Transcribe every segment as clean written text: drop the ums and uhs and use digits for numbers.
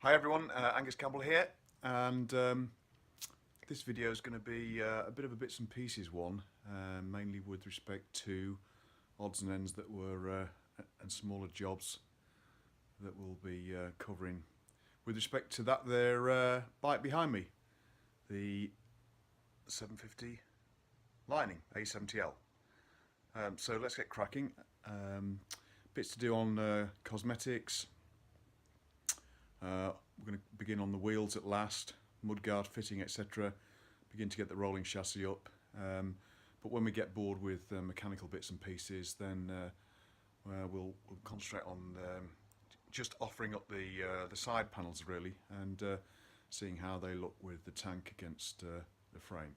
Hi everyone, Angus Campbell here, and this video is going to be a bit of a bits and pieces one, mainly with respect to odds and ends that were and smaller jobs that we'll be covering. With respect to that there bike behind me, the 750 Lightning A70L. So let's get cracking. Bits to do on cosmetics. We're going to begin on the wheels at last, mudguard fitting, etc. Begin to get the rolling chassis up. But when we get bored with mechanical bits and pieces, then we'll concentrate on just offering up the side panels really, and seeing how they look with the tank against the frame.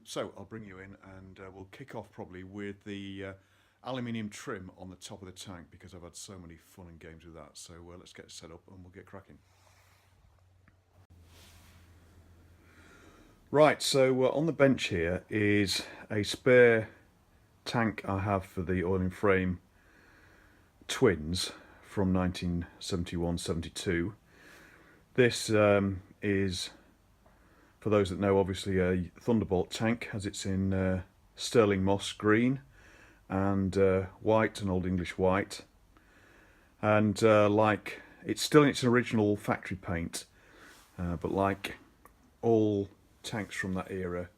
So I'll bring you in, and we'll kick off probably with the aluminium trim on the top of the tank, because I've had so many fun and games with that. So let's get set up and we'll get cracking. Right, so on the bench here is a spare tank I have for the oil and frame twins from 1971-72. This is, for those that know, obviously a Thunderbolt tank, as it's in sterling moss green and white, an old English white, and like, it's still in its original factory paint, but like all tanks from that era,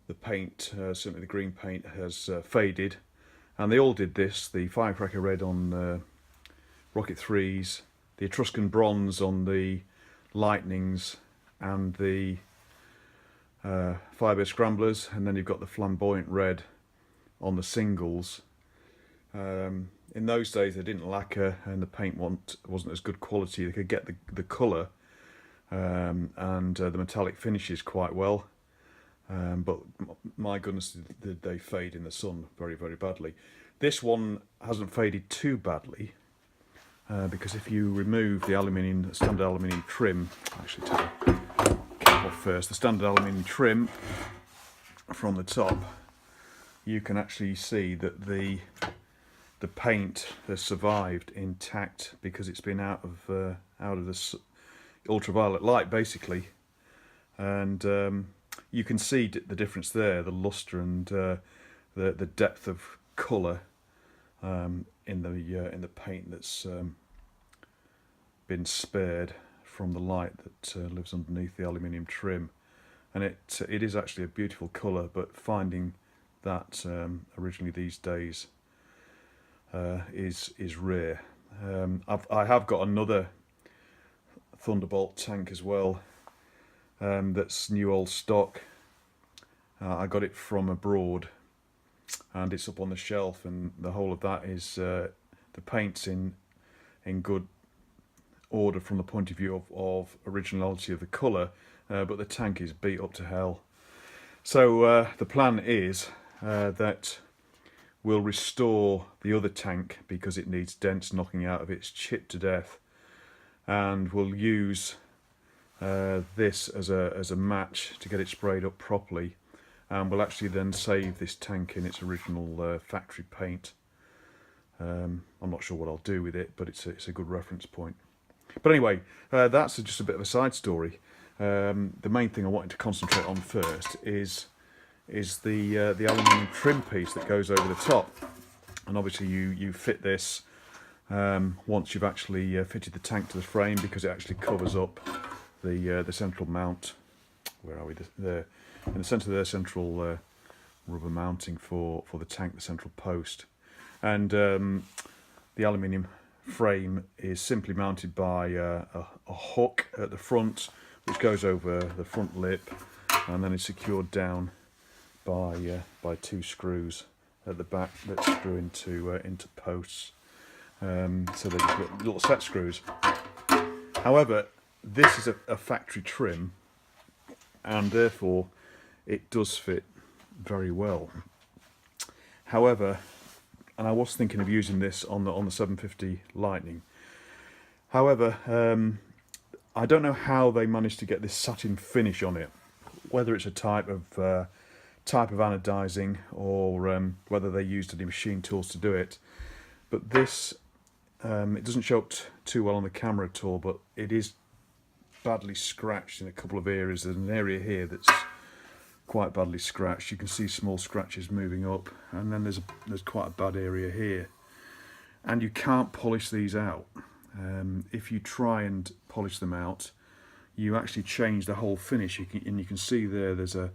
the paint, certainly the green paint, has faded, and they all did this. The Firecracker Red on Rocket 3s, the Etruscan Bronze on the Lightnings, and the Firebird Scramblers, and then you've got the Flamboyant Red on the singles. In those days they didn't lacquer, and the paint wasn't as good quality. They could get the colour and the metallic finishes quite well, but my goodness, did they fade in the sun very, very badly. This one hasn't faded too badly, because if you remove the standard aluminium trim, actually take the cap off first, the standard aluminium trim from the top, you can actually see that the paint has survived intact, because it's been out of the ultraviolet light basically, and you can see the difference there, the luster and the depth of colour in the paint that's been spared from the light that lives underneath the aluminium trim. And it is actually a beautiful colour, but finding that originally these days is rare. I have got another Thunderbolt tank as well, that's new old stock. I got it from abroad, and it's up on the shelf, and the whole of that is the paint's in good order from the point of view of originality of the colour, but the tank is beat up to hell. So the plan is that we'll restore the other tank, because it needs dents knocking out of it, it's chipped to death, and we'll use this as a match to get it sprayed up properly, and we'll actually then save this tank in its original factory paint. I'm not sure what I'll do with it, but it's a good reference point. But anyway, that's just a bit of a side story. The main thing I wanted to concentrate on first is the aluminium trim piece that goes over the top, and obviously you fit this once you've actually fitted the tank to the frame, because it actually covers up the central mount. Where are we? There, in the centre of the central rubber mounting for the tank, the central post, and the aluminium frame is simply mounted by a hook at the front, which goes over the front lip, and then is secured down by two screws at the back that screw into posts. So they're just little set screws. However, this is a factory trim, and therefore it does fit very well. However, and I was thinking of using this on the 750 Lightning. However, I don't know how they managed to get this satin finish on it. Whether it's a type of anodizing, or whether they used any machine tools to do it. But this, it doesn't show up too well on the camera at all, but it is badly scratched in a couple of areas. There's an area here that's quite badly scratched. You can see small scratches moving up, and then there's quite a bad area here. And you can't polish these out. If you try and polish them out, you actually change the whole finish. And you can see there's a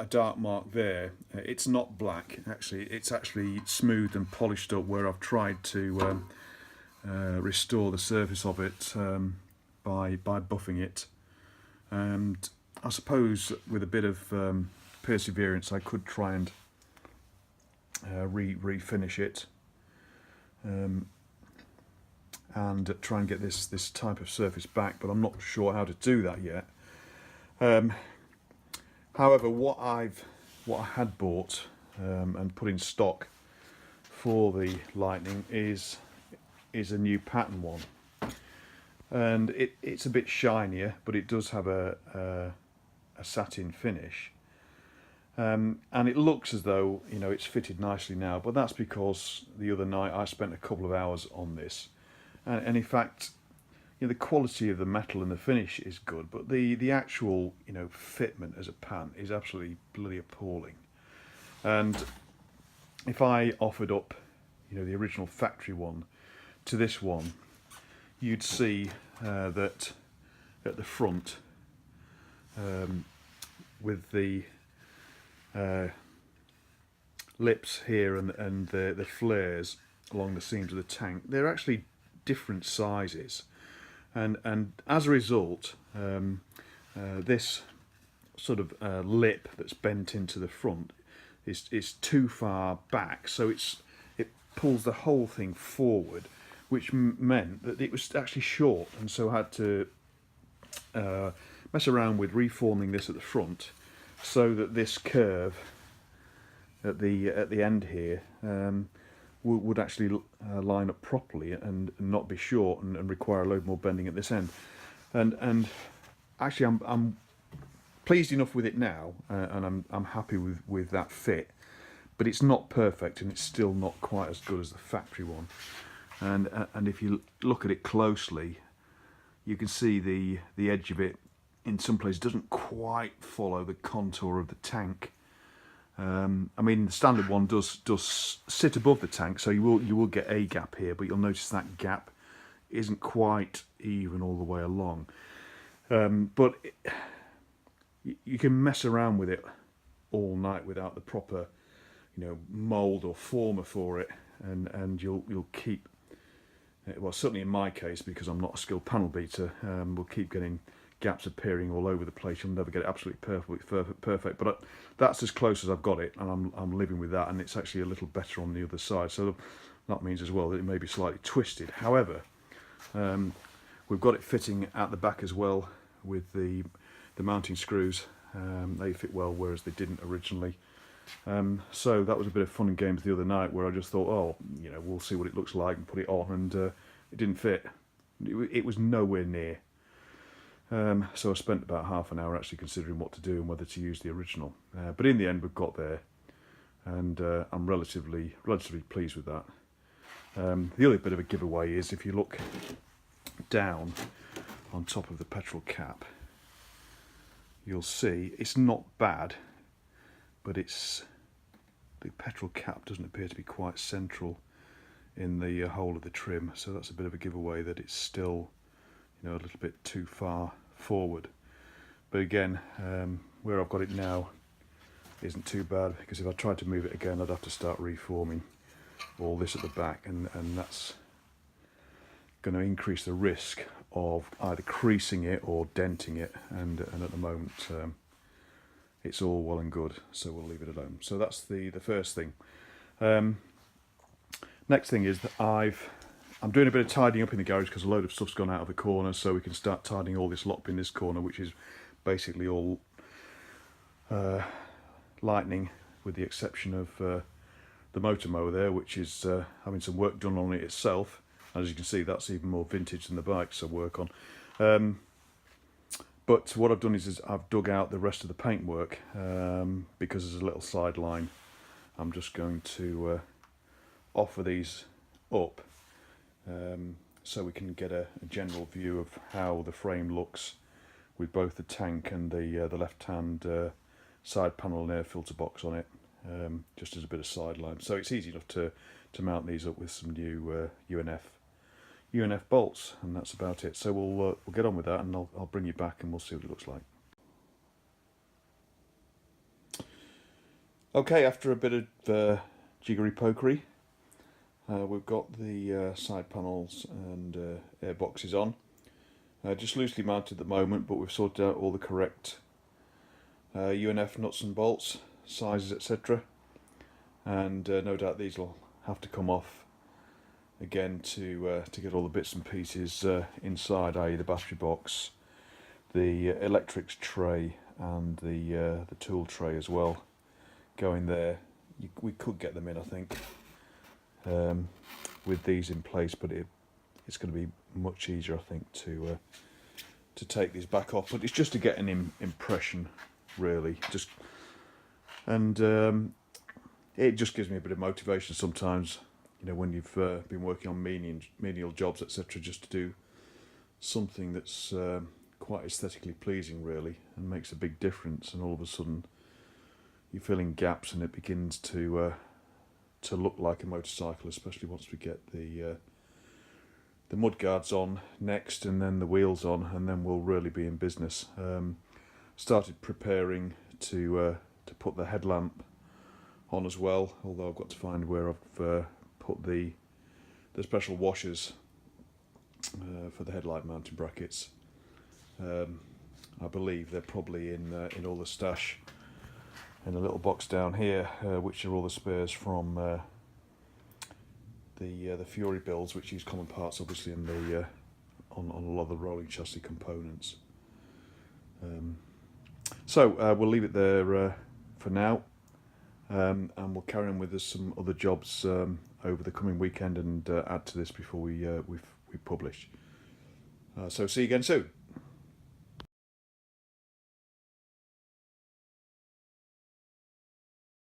dark mark there. It's not black, actually. It's actually smoothed and polished up where I've tried to restore the surface of it by buffing it. And I suppose with a bit of perseverance I could try and refinish it and try and get this type of surface back, but I'm not sure how to do that yet. However, what I had bought and put in stock for the Lightning is a new pattern one, and it's a bit shinier, but it does have a satin finish, and it looks as though, you know, it's fitted nicely now. But that's because the other night I spent a couple of hours on this, and in fact, you know, the quality of the metal and the finish is good, but the actual, you know, fitment as a pan is absolutely bloody appalling. And if I offered up, you know, the original factory one to this one, you'd see that at the front, with the lips here and the flares along the seams of the tank, they're actually different sizes, and as a result, this sort of lip that's bent into the front is too far back, so it pulls the whole thing forward, which meant that it was actually short, and so I had to mess around with reforming this at the front so that this curve at the end here would actually line up properly and not be short and require a load more bending at this end. And actually I'm pleased enough with it now, and I'm happy with that fit, but it's not perfect, and it's still not quite as good as the factory one. And if you look at it closely, you can see the edge of it in some places doesn't quite follow the contour of the tank. I mean, the standard one does sit above the tank, so you will get a gap here, but you'll notice that gap isn't quite even all the way along. But you can mess around with it all night without the proper, you know, mould or former for it, and you'll keep, well, certainly in my case, because I'm not a skilled panel beater, we'll keep getting gaps appearing all over the place. You'll never get it absolutely perfect, but that's as close as I've got it, and I'm living with that, and it's actually a little better on the other side, so that means as well that it may be slightly twisted. However, we've got it fitting at the back as well with the mounting screws. They fit well, whereas they didn't originally. So that was a bit of fun and games the other night, where I just thought, oh, you know, we'll see what it looks like and put it on, and it didn't fit. It was nowhere near. So I spent about half an hour actually considering what to do and whether to use the original. But in the end, we've got there, and I'm relatively pleased with that. The other bit of a giveaway is if you look down on top of the petrol cap, you'll see it's not bad, but the petrol cap doesn't appear to be quite central in the hole of the trim, so that's a bit of a giveaway that it's still, you know, a little bit too far forward. But again, where I've got it now isn't too bad, because if I tried to move it again, I'd have to start reforming all this at the back, and that's going to increase the risk of either creasing it or denting it, and at the moment it's all well and good, so we'll leave it alone. So that's the first thing. Next thing is that I'm doing a bit of tidying up in the garage, because a load of stuff's gone out of the corner, so we can start tidying all this lot in this corner, which is basically all Lightning with the exception of the motor mower there, which is having some work done on it itself. As you can see, that's even more vintage than the bikes I work on. But what I've done is I've dug out the rest of the paintwork because there's a little sideline. I'm just going to offer these up so we can get a general view of how the frame looks with both the tank and the left-hand side panel and air filter box on it, just as a bit of sideline. So it's easy enough to mount these up with some new UNF bolts, and that's about it. So we'll get on with that, and I'll bring you back and we'll see what it looks like. Okay, after a bit of jiggery pokery, we've got the side panels and air boxes on. Just loosely mounted at the moment, but we've sorted out all the correct UNF nuts and bolts, sizes, etc. And no doubt these will have to come off again to get all the bits and pieces inside, i.e. the battery box, the electrics tray, and the tool tray as well. Going there, we could get them in, I think, with these in place, but it's going to be much easier, I think, to take these back off. But it's just to get an impression, really. It just gives me a bit of motivation sometimes, you know, when you've been working on menial jobs, etc., just to do something that's quite aesthetically pleasing, really, and makes a big difference. And all of a sudden, you fill in gaps, and it begins to look like a motorcycle, especially once we get the mud guards on next, and then the wheels on, and then we'll really be in business. Started preparing to put the headlamp on as well, although I've got to find where I've put the special washers for the headlight mounting brackets. I believe they're probably in all the stash in a little box down here, which are all the spares from the Fury builds, which use common parts, obviously, in the on a lot of the rolling chassis components. So we'll leave it there for now, and we'll carry on with some other jobs over the coming weekend and add to this before we publish. So see you again soon.